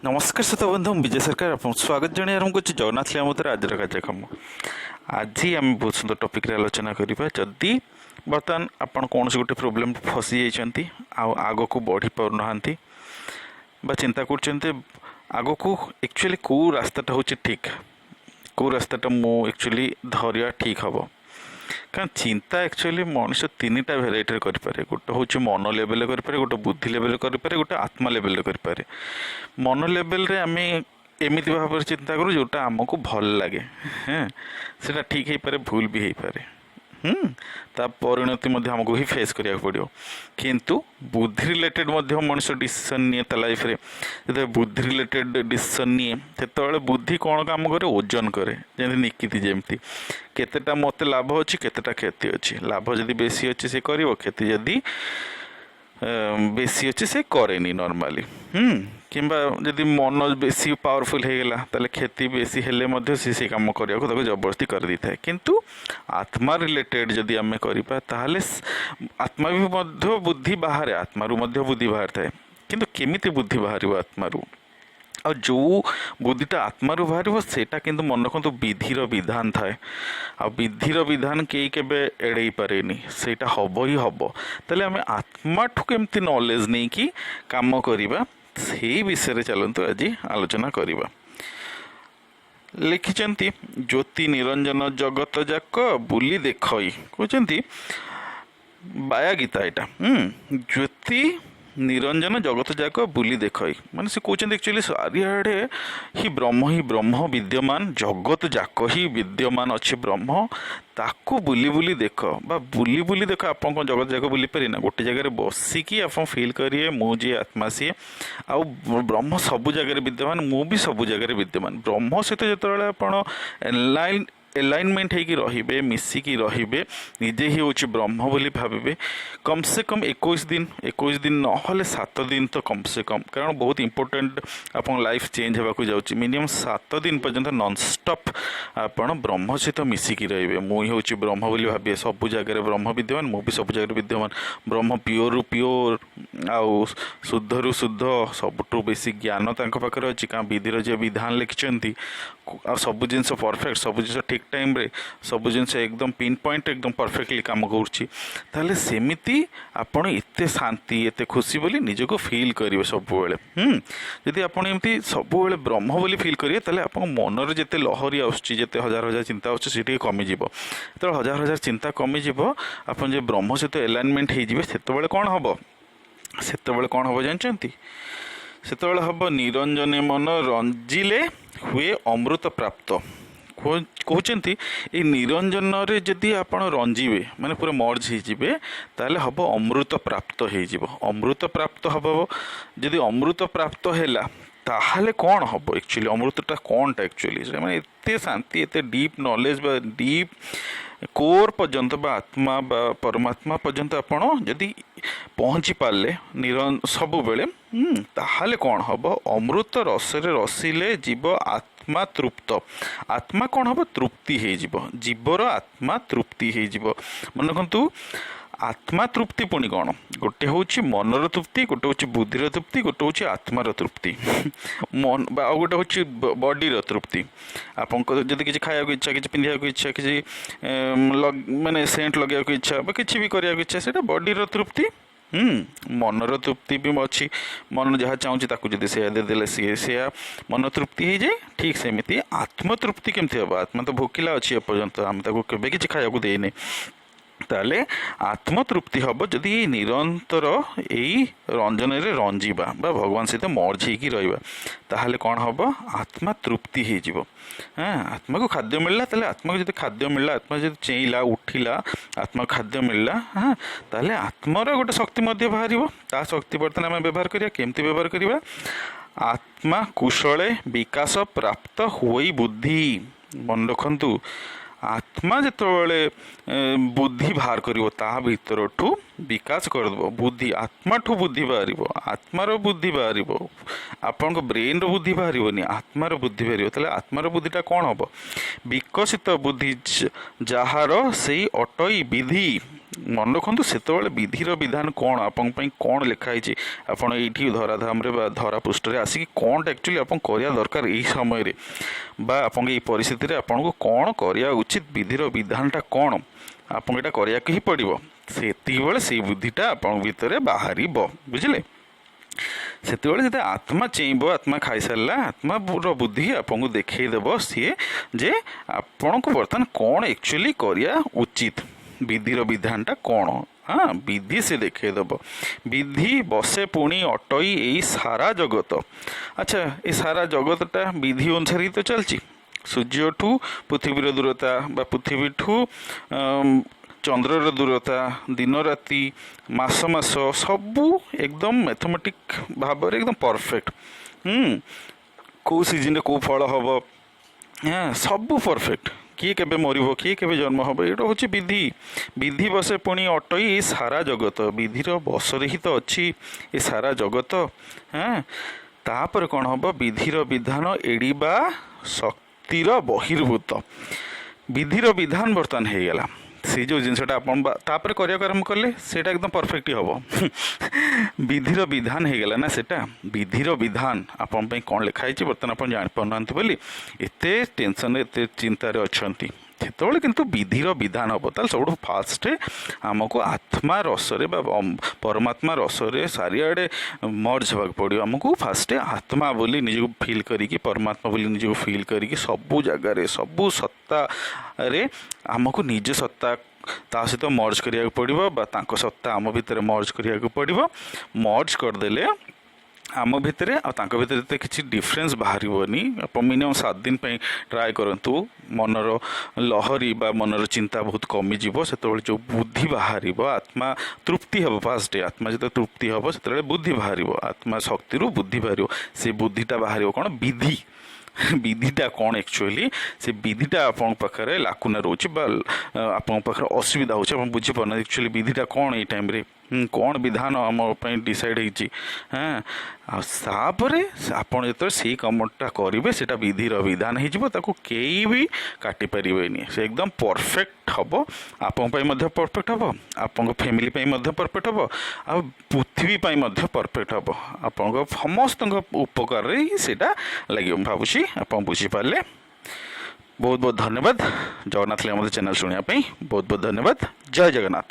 नमस्कार श्रोता बंधु विजय सरकार आपको स्वागत जन आरंभ कर जगन्नाथ लीला आज कार्यक्रम आज आम बहुत सुंदर टॉपिक रे आलोचना करवा जदि बर्तमान आपड़ कौन गोटे प्रोब्लेम फसी जाती आग को बढ़ी पार ना चिंता कर आग को एक्चुअली कौ रास्ताटा हूँ ठीक कौ रास्ताटा मु एक्चुअली धरिया ठीक हम कारण चिंता एक्चुअली मनुष्य तीन टा भेराइटी करें गोटे हूँ मन लेवल करें गोटे बुद्धि लेवल करें गोटे आत्मा लेवल करें मन लेवल रे आम एमती भाव चिंता करूँ जोटा आमको भल लगे हाँ से ठीक हो पारे भूल भी हो पारे ता परिणति आमको ही फेस करिया पड़ो किंतु बुद्धि रिलेटेड मनुष्य डिसीजन निए ता लाइफ रे जब बुद्धि रिलेटेड डिसीजन निए से बुद्धि कौन काम करे ओजन करे जमी निकिति जमती केतेटा मत लाभ अच्छी केतेटा क्षति अच्छी लाभ जदि बेसी अच्छी से कर क्षति जदि बेसी अच्छी से करेनी नॉर्मली किंबा जदि मन बेसी पावरफुल होगला ताले क्षति बेसी हेले से काम करने जबरदस्ती कर दी था किंतु आत्मा रिलेटेड जदि आम करवा ताहले आत्मा भी बुद्धि बाहर आत्मारू बुद्धि बाहर थाए किंतु केमिति बुद्धि बाहर आत्मारू और जो बुद्धिटा आत्मारू बाहर सेटा किंतु मन रखु विधिर विधान थाए आ विधिर विधान कई केबे एड़े पारेनी सेटा हब ही हब ताले आम आत्मा ठू केमती नॉलेज नहीं कि काम करवा से विषय चलतु आज आलोचना करवा लिखिंट ज्योति निरंजन जगत जाक बुली देखई कहते बाया गीता यहाँ ज्योति निरंजन जगत जाक बुली देखई माने से कहते एक्चुअली चारिआडे ही ब्रह्म विद्यमान जगत जाक ही विद्यमान अच्छे ब्रह्म ताकू बुली बुली देख बा बुली बुली देख आप जगत जाक बुली पारे ना गोटे जगह बसिकी आप फिल करिए मुझे आत्मा सी आउ ब्रह्म सबु जगह विद्यमान मु भी सबु जगह विद्यमान ब्रह्म सहित जो आप एलाइनमेंट होगी रे मिसिकी रे निजे ही हूँ ब्रह्म बोली भावे कम से कम 21 दिन ना 7 दिन तो कम से कम कारण बहुत इंपोर्टेंट आप लाइफ चेंज होगा जाऊँगी मिनिमम 7 दिन पर्यंत नॉनस्टॉप आप ब्रह्म सहित मिसिकी रे मुई हूँ ब्रह्म बोली भावे सबु जगह ब्रह्म विद्यमान मु भी सब जगह विद्यमान ब्रह्म प्योर रु प्योर आउ शुद्ध रु शुद्ध सबुठू बेसी ज्ञान पाखे अच्छी क्या विधिर जो विधान लिखिं आ सब जिन परफेक्ट सब जिन ठीक टाइम रे सब जिन एकदम पिन पॉइंट एकदम परफेक्टली काम कर सेमिति आपण एते शांति एते खुशी बोली निजको फील करेंगे सब जदि आपड़ एमती सब ब्रह्म बोली फील करेंगे ताले आप मनर जिते लहरी आसते हजार हजार चिंता आसटी कमिज तो हजार हजार चिंता कमिज आप ब्रह्म सहित एलाइनमेंट होते कौन हम से कौन हम जानते से हम निरंजन मन रंजिले हुए अमृत प्राप्त कहते ये निरंजन रे जदि आप रंजीवे माने पूरा मर्ज हो ताले हम अमृत प्राप्त हो अमृत प्राप्त हम जदि अमृत प्राप्त है ताहले कौन हम एक्चुअली अमृतटा कौन टा एक्चुअली माने एते शांति एते डीप नॉलेज बा डीप कोर पर्यंत बा आत्मा बा परमात्मा पर्यंत आपण जदि पहुँची पारे सब बेले ताहले कौन हम अमृत रसरे रसिले जीव आत्मा तृप्त आत्मा कौन हम तृप्ति हो जीवर आत्मा तृप्ति हो मन रखु आत्मा तृप्ति पुणी कौन गोटे हूँ मनर तृप्ति गोटे हूँ बुद्धिर तृप्ति गोटे हूँ आत्मार तृप्ति मन आ गोटे हूँ बॉडीर तृप्ति आपको जब किसी खाया इच्छा किसी पिंधा इच्छा किसी माने सेंट लगे इच्छा किसी भी करने इच्छा से बॉडीर तृप्ति मनर तृप्ति भी अच्छी मन जहाँ चाहूँगी ताकू जब से देदेले सी मन तृप्ति हो जाए ठीक सेमती आत्मतृप्ति केमती हम आत्मा तो भोकिला अच्छी एपर्यंत आम केवे किसी खाया देने ताले आत्मतृप्ति हम जदि निरंतर यही रंजन रे रंजीबा बा भगवान सहित मर्ज होगी रहा ताहले कौन हम आत्मा तृप्ति हो आत्मा को खाद्य मिलला ताले आत्मा को जब खाद्य मिलला आत्मा जब चेईला उठिला आत्मा खाद्य मिलला हाँ ताले आत्मार गोटे शक्ति बाहर ता शक्ति बर्तमान आम व्यवहार करिया केमती व्यवहार करिया आत्मा कुशले विकास प्राप्त हुई बुद्धि मन रखंतु आत्मा जिते बुद्धि बाहर कर भीतर ठू विकास करदेव बुद्धि आत्मा ठू बुद्धि बाहर आत्मार बुद्धि बाहर आपण ब्रेन बुद्धि बाहर आत्मार बुद्धि बाहर ताले आत्मार बुद्धिटा कौन हम विकसित बुद्धि जार से अटई विधि ମନେ ରଖନ୍ତୁ ସେତେବେଳେ ବିଧିର ବିଧାନ କ'ଣ ଆପଣଙ୍କ ପାଇଁ କ'ଣ ଲେଖା ହେଇଛି, ଆପଣ ଏଇଠି ଧରାଧାମରେ ବା ଧରା ପୃଷ୍ଠରେ ଆସିକି କ'ଣଟା ଆକ୍ଚୁଆଲି ଆପଣ କରିବା ଦରକାର ଏଇ ସମୟରେ ବା ଆପଣଙ୍କ ଏଇ ପରିସ୍ଥିତିରେ ଆପଣଙ୍କୁ କ'ଣ କରିବା ଉଚିତ, ବିଧିର ବିଧାନଟା କ'ଣ ଆପଣଙ୍କୁ ଏଇଟା କରିବାକୁ ହିଁ ପଡ଼ିବ। ସେତିକିବେଳେ ସେଇ ବୁଦ୍ଧିଟା ଆପଣଙ୍କ ଭିତରେ ବାହାରିବ, ବୁଝିଲେ। ସେତେବେଳେ ଯେତେ ଆତ୍ମା ଚେଇଁବ, ଆତ୍ମା ଖାଇସାରିଲା, ଆତ୍ମାର ବୁଦ୍ଧି ଆପଣଙ୍କୁ ଦେଖେଇଦେବ ସିଏ ଯେ ଆପଣଙ୍କୁ ବର୍ତ୍ତମାନ କ'ଣ ଆକ୍ଚୁଆଲି କରିବା ଉଚିତ, ବିଧିର ବିଧାନଟା କ'ଣ। ହଁ, ବିଧି ସେ ଦେଖେଇଦେବ। ବିଧି ବସେ ପୁଣି ଅଟଇ ଏଇ ସାରା ଜଗତ। ଆଚ୍ଛା, ଏ ସାରା ଜଗତଟା ବିଧି ଅନୁସାରେ ହିଁ ତ ଚାଲିଛି। ସୂର୍ଯ୍ୟଠୁ ପୃଥିବୀର ଦୂରତା ବା ପୃଥିବୀଠୁ ଚନ୍ଦ୍ରର ଦୂରତା, ଦିନ ରାତି, ମାସ ସବୁ ଏକଦମ ମ୍ୟାଥମେଟିକ୍ ଭାବରେ ଏକଦମ ପରଫେକ୍ଟ। କେଉଁ ସିଜନରେ କେଉଁ ଫଳ ହେବ, ସବୁ ପରଫେକ୍ଟ। କିଏ କେବେ ମରିବ, କିଏ କେବେ ଜନ୍ମ ହେବ, ଏଇଟା ହେଉଛି ବିଧି। ବିଧି ବସେ ପୁଣି ଅଟଇ ଏ ସାରା ଜଗତ। ବିଧିର ବସରେ ହିଁ ତ ଅଛି ଏ ସାରା ଜଗତ। ତାପରେ କ'ଣ ହେବ, ବିଧିର ବିଧାନ ଏଡ଼ିବା ଶକ୍ତିର ବହିର୍ଭୂତ। ବିଧିର ବିଧାନ ବର୍ତ୍ତମାନ ହେଇଗଲା। ସେ ଯେଉଁ ଜିନିଷଟା ଆପଣ ତାପରେ କରିବାକୁ ଆରମ୍ଭ କଲେ ସେଇଟା ଏକଦମ ପରଫେକ୍ଟ ହେବ। ବିଧିର ବିଧାନ ହେଇଗଲା ନା ସେଟା। ବିଧିର ବିଧାନ ଆପଣଙ୍କ ପାଇଁ କ'ଣ ଲେଖା ହେଇଛି ବର୍ତ୍ତମାନ ଆପଣ ଜାଣିପାରୁନାହାନ୍ତି ବୋଲି ଏତେ ଟେନସନରେ, ଏତେ ଚିନ୍ତାରେ ଅଛନ୍ତି। ସେତେବେଳେ କିନ୍ତୁ ବିଧିର ବିଧାନ ହେବ। ତାହେଲେ ସବୁଠୁ ଫାଷ୍ଟ ଆମକୁ ଆତ୍ମା ରସରେ ବା ପରମାତ୍ମା ରସରେ ଚାରିଆଡ଼େ ମର୍ଜ ହେବାକୁ ପଡ଼ିବ। ଆମକୁ ଫାଷ୍ଟ ଆତ୍ମା ବୋଲି ନିଜକୁ ଫିଲ୍ କରିକି, ପରମାତ୍ମା ବୋଲି ନିଜକୁ ଫିଲ୍ କରିକି ସବୁ ଜାଗାରେ, ସବୁ ସତ୍ତାରେ ଆମକୁ ନିଜ ସତ୍ତା ତା ସହିତ ମର୍ଜ କରିବାକୁ ପଡ଼ିବ ବା ତାଙ୍କ ସତ୍ତା ଆମ ଭିତରେ ମର୍ଜ କରିବାକୁ ପଡ଼ିବ। ମର୍ଜ କରିଦେଲେ ଆମ ଭିତରେ ଆଉ ତାଙ୍କ ଭିତରେ ଏତେ କିଛି ଡିଫରେନ୍ସ ବାହାରିବନି। ଆପଣ ମିନିମମ୍ 7 ଦିନ ପାଇଁ ଟ୍ରାଏ କରନ୍ତୁ। ମନର ଲହରୀ ବା ମନର ଚିନ୍ତା ବହୁତ କମିଯିବ। ସେତେବେଳେ ଯେଉଁ ବୁଦ୍ଧି ବାହାରିବ, ଆତ୍ମା ତୃପ୍ତି ହେବ। ଫାଷ୍ଟ ଆତ୍ମା ଯେତେବେଳେ ତୃପ୍ତି ହେବ ସେତେବେଳେ ବୁଦ୍ଧି ବାହାରିବ। ଆତ୍ମା ଶକ୍ତିରୁ ବୁଦ୍ଧି ବାହାରିବ। ସେ ବୁଦ୍ଧିଟା ବାହାରିବ କ'ଣ, ବିଧି। ବିଧିଟା କ'ଣ ଆକ୍ଚୁଆଲି, ସେ ବିଧିଟା ଆପଣଙ୍କ ପାଖରେ ଲାକୁନା ରହୁଛି ବା ଆପଣଙ୍କ ପାଖରେ ଅସୁବିଧା ହେଉଛି, ଆପଣ ବୁଝିପାରୁନାହାନ୍ତି ଆକ୍ଚୁଆଲି ବିଧିଟା କ'ଣ ଏଇ ଟାଇମ୍ରେ, କ'ଣ ବିଧାନ ଆମ ପାଇଁ ଡିସାଇଡ଼୍ ହେଇଛି। ଆଉ ତାପରେ ଆପଣ ଯେତେବେଳେ ସେଇ କାମଟା କରିବେ ସେଇଟା ବିଧିର ବିଧାନ ହେଇଯିବ। ତାକୁ କେହି ବି କାଟିପାରିବେନି। ସେ ଏକଦମ ପରଫେକ୍ଟ ହେବ। ଆପଣଙ୍କ ପାଇଁ ମଧ୍ୟ ପରଫେକ୍ଟ ହେବ, ଆପଣଙ୍କ ଫ୍ୟାମିଲି ପାଇଁ ମଧ୍ୟ ପରଫେକ୍ଟ ହେବ, ଆଉ ପୃଥିବୀ ପାଇଁ ମଧ୍ୟ ପରଫେକ୍ଟ ହେବ। ଆପଣଙ୍କ ସମସ୍ତଙ୍କ ଉପକାରରେ ହିଁ ସେଇଟା ଲାଗିବ। ମୁଁ ଭାବୁଛି ଆପଣ ବୁଝିପାରିଲେ। ବହୁତ ବହୁତ ଧନ୍ୟବାଦ। ଜଗନ୍ନାଥ ଲିଙ୍ଗମ ଚ୍ୟାନେଲ୍ ଶୁଣିବା ପାଇଁ ବହୁତ ବହୁତ ଧନ୍ୟବାଦ। ଜୟ ଜଗନ୍ନାଥ।